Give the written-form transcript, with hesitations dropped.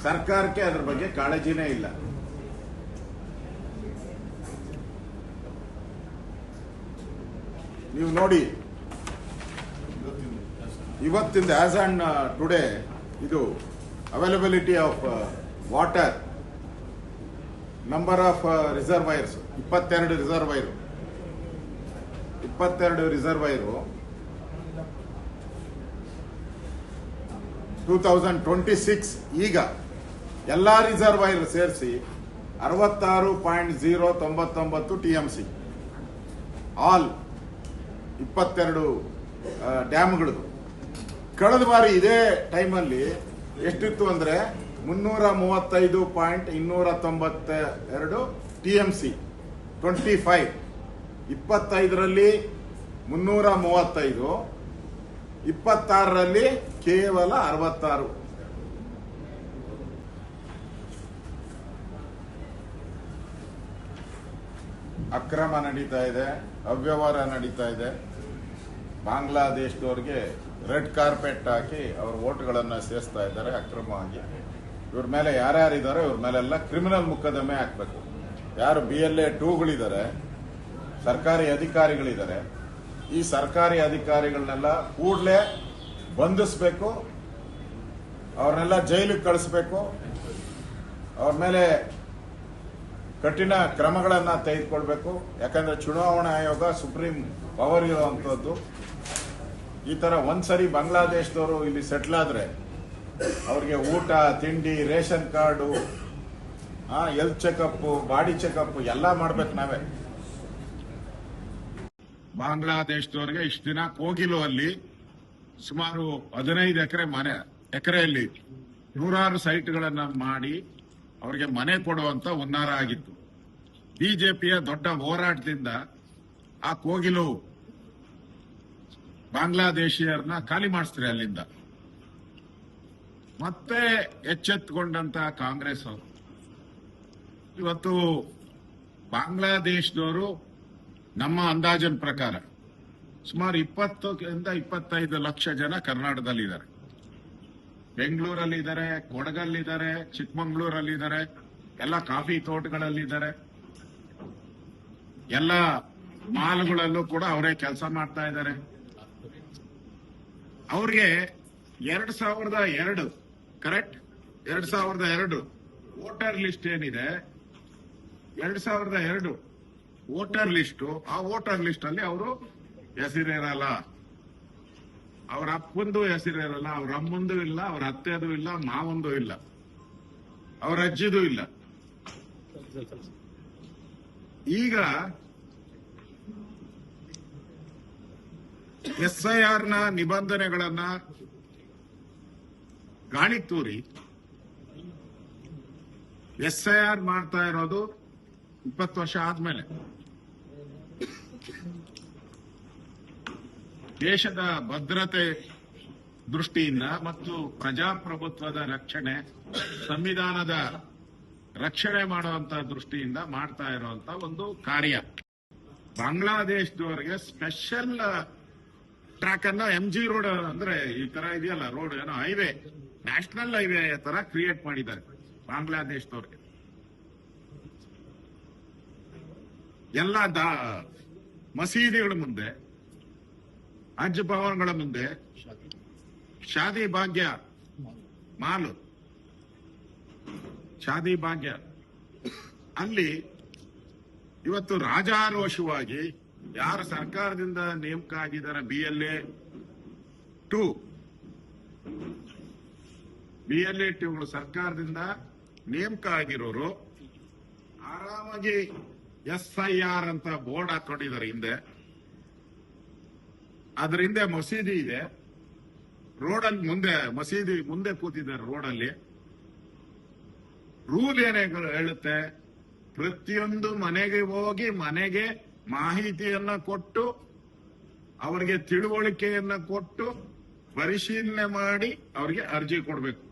ಸರ್ಕಾರಕ್ಕೆ ಅದ್ರ ಬಗ್ಗೆ ಕಾಳಜಿನೇ ಇಲ್ಲ. ನೀವು ನೋಡಿ, ಇವತ್ತಿಂದ ಆಸ್ ಆನ್ ಟುಡೇ ಇದು availability of water, number of reservoirs 22 reservoir 2026 ಈಗ ಎಲ್ಲಾ ರಿಸರ್ವೈರ್ ಸೇರಿಸಿ 66.099 TMC. ಆಲ್ 22 ಡ್ಯಾಮ್ಗಳದು. ಕಳೆದ ಬಾರಿ ಇದೇ ಟೈಮಲ್ಲಿ ಎಷ್ಟಿತ್ತು ಅಂದ್ರೆ 335.292 TMC. 25ರಲ್ಲಿ 335, 26ರಲ್ಲಿ ಕೇವಲ 66. ಅಕ್ರಮ ನಡೀತಾ ಇದೆ, ಅವ್ಯವಹಾರ ನಡೀತಾ ಇದೆ. ಬಾಂಗ್ಲಾದೇಶದವ್ರಿಗೆ ರೆಡ್ ಕಾರ್ಪೆಟ್ ಹಾಕಿ ಅವ್ರ ಓಟ್ಗಳನ್ನ ಸೇರಿಸ್ತಾ ಇದ್ದಾರೆ ಅಕ್ರಮವಾಗಿ. ಇವ್ರ ಮೇಲೆ ಯಾರ್ಯಾರಿದ್ದಾರೆ ಇವ್ರ ಮೇಲೆಲ್ಲ ಕ್ರಿಮಿನಲ್ ಮೊಕದ್ದಮೆ ಹಾಕಬೇಕು. ಯಾರು BLA 2ಗಳಿದ್ದಾರೆ, ಸರ್ಕಾರಿ ಅಧಿಕಾರಿಗಳಿದ್ದಾರೆ, ಈ ಸರ್ಕಾರಿ ಅಧಿಕಾರಿಗಳನ್ನೆಲ್ಲ ಕೂಡಲೇ ಬಂಧಿಸಬೇಕು, ಅವ್ರನ್ನೆಲ್ಲ ಜೈಲಿಗೆ ಕಳಿಸ್ಬೇಕು, ಅವ್ರ ಮೇಲೆ ಕಠಿಣ ಕ್ರಮಗಳನ್ನ ತೆಗೆದುಕೊಳ್ಬೇಕು. ಯಾಕಂದ್ರೆ ಚುನಾವಣಾ ಆಯೋಗ ಸುಪ್ರೀಂ ಪವರ್ ಇರುವಂತದ್ದು. ಈ ತರ ಒಂದ್ಸರಿ ಬಾಂಗ್ಲಾದೇಶದವರು ಇಲ್ಲಿ ಸೆಟ್ಲ್ ಆದ್ರೆ ಅವ್ರಿಗೆ ಊಟ, ತಿಂಡಿ, ration card, health checkup, body checkup ಎಲ್ಲ ಮಾಡ್ಬೇಕು ನಾವೇ. ಬಾಂಗ್ಲಾದೇಶದವರಿಗೆ ಇಷ್ಟು ದಿನ ಕೋಗಿಲು ಅಲ್ಲಿ ಸುಮಾರು 15 ಎಕರೆಯಲ್ಲಿ 100 ಸೈಟ್ಗಳನ್ನ ಮಾಡಿ ಅವರಿಗೆ ಮನೆ ಕೊಡುವಂತ ಹುನ್ನಾರ ಆಗಿತ್ತು. ಬಿಜೆಪಿಯ ದೊಡ್ಡ ಹೋರಾಟದಿಂದ ಆ ಕೋಗಿಲು ಬಾಂಗ್ಲಾದೇಶಿಯರನ್ನ ಖಾಲಿ ಮಾಡಿಸ್ತಾರೆ ಅಲ್ಲಿಂದ. ಮತ್ತೆ ಎಚ್ಚೆತ್ತುಕೊಂಡಂತ ಕಾಂಗ್ರೆಸ್ ಅವರು ಇವತ್ತು ಬಾಂಗ್ಲಾದೇಶದವರು ನಮ್ಮ ಅಂದಾಜಿನ ಪ್ರಕಾರ ಸುಮಾರು 20ರಿಂದ 25 ಲಕ್ಷ ಜನ ಕರ್ನಾಟಕದಲ್ಲಿದ್ದಾರೆ. ಬೆಂಗಳೂರಲ್ಲಿದ್ದಾರೆ, ಕೊಡಗಲ್ಲಿದ್ದಾರೆ, ಚಿಕ್ಕಮಂಗ್ಳೂರಲ್ಲಿದ್ದಾರೆ, ಎಲ್ಲ ಕಾಫಿ ತೋಟಗಳಲ್ಲಿದ್ದಾರೆ, ಎಲ್ಲ ಮಾಲ್ಗಳಲ್ಲೂ ಕೂಡ ಅವರೇ ಕೆಲಸ ಮಾಡ್ತಾ ಇದ್ದಾರೆ. ಅವ್ರಿಗೆ 2002 ಕರೆಕ್ಟ್ 2002 ವೋಟರ್ ಲಿಸ್ಟ್ ಏನಿದೆ, 2002 ವೋಟರ್ ಲಿಸ್ಟ್, ಆ ವೋಟರ್ ಲಿಸ್ಟ್ ಅಲ್ಲಿ ಅವರು ಹೆಸರಿರಲ್ಲ. ಅವ್ರ ಅಪ್ಪಂದು ಹೆಸರಿರಲ್ಲ, ಅವ್ರ ಅಮ್ಮಂದು ಇಲ್ಲ, ಅವ್ರ ಅತ್ತೆದು ಇಲ್ಲ, ಮಾವಂದು ಇಲ್ಲ, ಅವ್ರ ಅಜ್ಜಿದು ಇಲ್ಲ. ಈಗ SIR ನ ನಿಬಂಧನೆಗಳನ್ನ ಗಾಳಿ ತೂರಿ SIR ಮಾಡ್ತಾ ಇರೋದು 20 ವರ್ಷ ಆದ್ಮೇಲೆ. ದೇಶದ ಭದ್ರತೆ ದೃಷ್ಟಿಯಿಂದ ಮತ್ತು ಪ್ರಜಾಪ್ರಭುತ್ವದ ರಕ್ಷಣೆ, ಸಂವಿಧಾನದ ರಕ್ಷಣೆ ಮಾಡುವಂತ ದೃಷ್ಟಿಯಿಂದ ಮಾಡ್ತಾ ಇರುವಂತ ಒಂದು ಕಾರ್ಯ. ಬಾಂಗ್ಲಾದೇಶದವರಿಗೆ ಸ್ಪೆಷಲ್ ಟ್ರ್ಯಾಕ್ ಅನ್ನ MG ರೋಡ್ ಅಂದ್ರೆ ಈ ತರ ಇದೆಯಲ್ಲ ರೋಡ್, ಏನೋ ಹೈವೇ, ನ್ಯಾಷನಲ್ ಹೈವೇ ತರ ಕ್ರಿಯೇಟ್ ಮಾಡಿದ್ದಾರೆ ಬಾಂಗ್ಲಾದೇಶದವ್ರಿಗೆ. ಎಲ್ಲ ಮಸೀದಿಗಳ ಮುಂದೆ, ಹಜ್ ಭವನಗಳ ಮುಂದೆ, ಶಾದಿ ಭಾಗ್ಯ ಮಾಲು, ಶಾದಿ ಭಾಗ್ಯ ಅಲ್ಲಿ ಇವತ್ತು ರಾಜಾರೋಷವಾಗಿ ಯಾರು ಸರ್ಕಾರದಿಂದ ನೇಮಕ ಆಗಿದ್ದಾರೆ, BLA 2 ಸರ್ಕಾರದಿಂದ ನೇಮಕ ಆಗಿರೋರು ಆರಾಮಾಗಿ SIR ಅಂತ ಬೋರ್ಡ್ ಹಾಕೊಂಡಿದ್ದಾರೆ ಹಿಂದೆ. ಅದ್ರ ಹಿಂದೆ ಮಸೀದಿ ಇದೆ, ರೋಡಲ್ಲಿ ಮುಂದೆ ಮಸೀದಿ ಮುಂದೆ ಕೂತಿದ್ದಾರೆ ರೋಡಲ್ಲಿ. ರೂಲ್ ಏನೇ ಹೇಳುತ್ತೆ, ಪ್ರತಿಯೊಂದು ಮನೆಗೆ ಹೋಗಿ ಮನೆಗೆ ಮಾಹಿತಿಯನ್ನ ಕೊಟ್ಟು, ಅವರಿಗೆ ತಿಳುವಳಿಕೆಯನ್ನ ಕೊಟ್ಟು, ಪರಿಶೀಲನೆ ಮಾಡಿ ಅವರಿಗೆ ಅರ್ಜಿ ಕೊಡಬೇಕು.